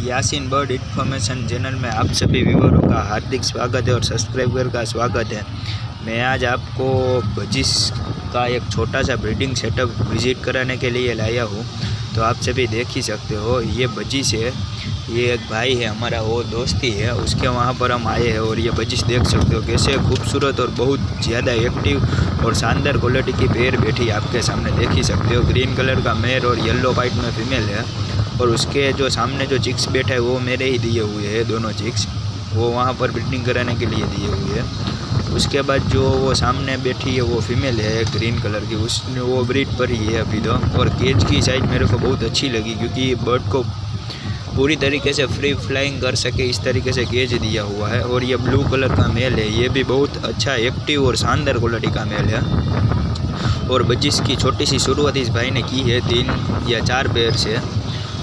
Yasin bird information channel में आप सभी व्यूअरों का हार्दिक स्वागत है और सब्सक्राइबर का स्वागत है। मैं आज आपको बजिस का एक छोटा सा ब्रीडिंग सेटअप विज़िट कराने के लिए लाया हूँ। तो आप सभी देख ही सकते हो, ये बजिस है। ये एक भाई है हमारा, वो दोस्ती है उसके, वहाँ पर हम आए हैं। और ये बजिस देख सकते हो कैसे खूबसूरत और बहुत ज़्यादा एक्टिव और शानदार क्वालिटी की पेयर बैठी आपके सामने देख ही सकते हो। ग्रीन कलर का मेल और येलो वाइट में फीमेल है। और उसके जो सामने जो चिक्स बैठा है वो मेरे ही दिए हुए हैं, दोनों चिक्स वो वहाँ पर ब्रीडिंग कराने के लिए दिए हुए हैं। उसके बाद जो वो सामने बैठी है वो फीमेल है ग्रीन कलर की, उसने वो ब्रीड पर ही है अभी तो। और केज की साइज मेरे को बहुत अच्छी लगी क्योंकि बर्ड को पूरी तरीके से फ्री फ्लाइंग कर सके इस तरीके से केज दिया हुआ है। और ये ब्लू कलर का मेल है, ये भी बहुत अच्छा एक्टिव और शानदार क्वालिटी का मेल है। और बजिस की छोटी सी शुरुआत इस भाई ने की है 3 या 4 पेयर से।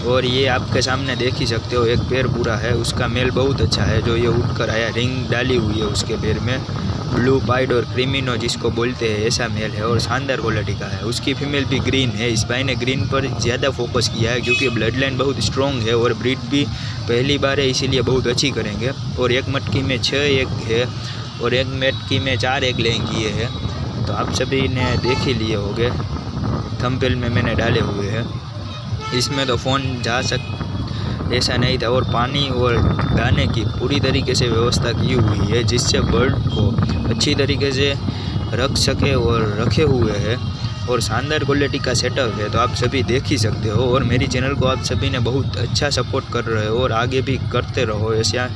और ये आपके सामने देख ही सकते हो, एक पैर पूरा है उसका, मेल बहुत अच्छा है। जो ये उठकर आया, रिंग डाली हुई है उसके पैर में, ब्लू पाइड और क्रीमिनो जिसको बोलते हैं ऐसा मेल है और शानदार क्वालिटी का है। उसकी फीमेल भी ग्रीन है। इस भाई ने ग्रीन पर ज़्यादा फोकस किया है क्योंकि ब्लड लाइन बहुत स्ट्रॉन्ग है और ब्रीड भी पहली बार है, इसीलिए बहुत अच्छी करेंगे। और एक मटकी में 6 एग है और एक मटकी में 4 एग लेंगे किए हैं। तो आप सभी ने देख ही लिए होंगे, थंबनेल में मैंने डाले हुए हैं। इसमें तो फ़ोन जा ऐसा नहीं था। और पानी और दाने की पूरी तरीके से व्यवस्था की हुई है जिससे बर्ड को अच्छी तरीके से रख सके और रखे हुए हैं। और शानदार क्वालिटी का सेटअप है, तो आप सभी देख ही सकते हो। और मेरी चैनल को आप सभी ने बहुत अच्छा सपोर्ट कर रहे हो और आगे भी करते रहो, ऐसा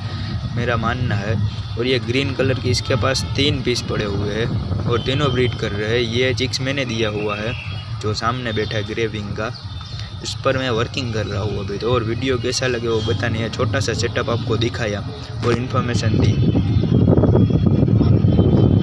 मेरा मानना है। और ये ग्रीन कलर की इसके पास 3 पीस पड़े हुए हैं और तीनों ब्रीड कर रहे हैं। ये चिक्स मैंने दिया हुआ है जो सामने बैठा है ग्रे विंग का, उस पर मैं वर्किंग कर रहा हूँ अभी तो। और वीडियो कैसा लगे वो बताने, छोटा सा सेटअप आपको दिखाया और इन्फॉर्मेशन दी।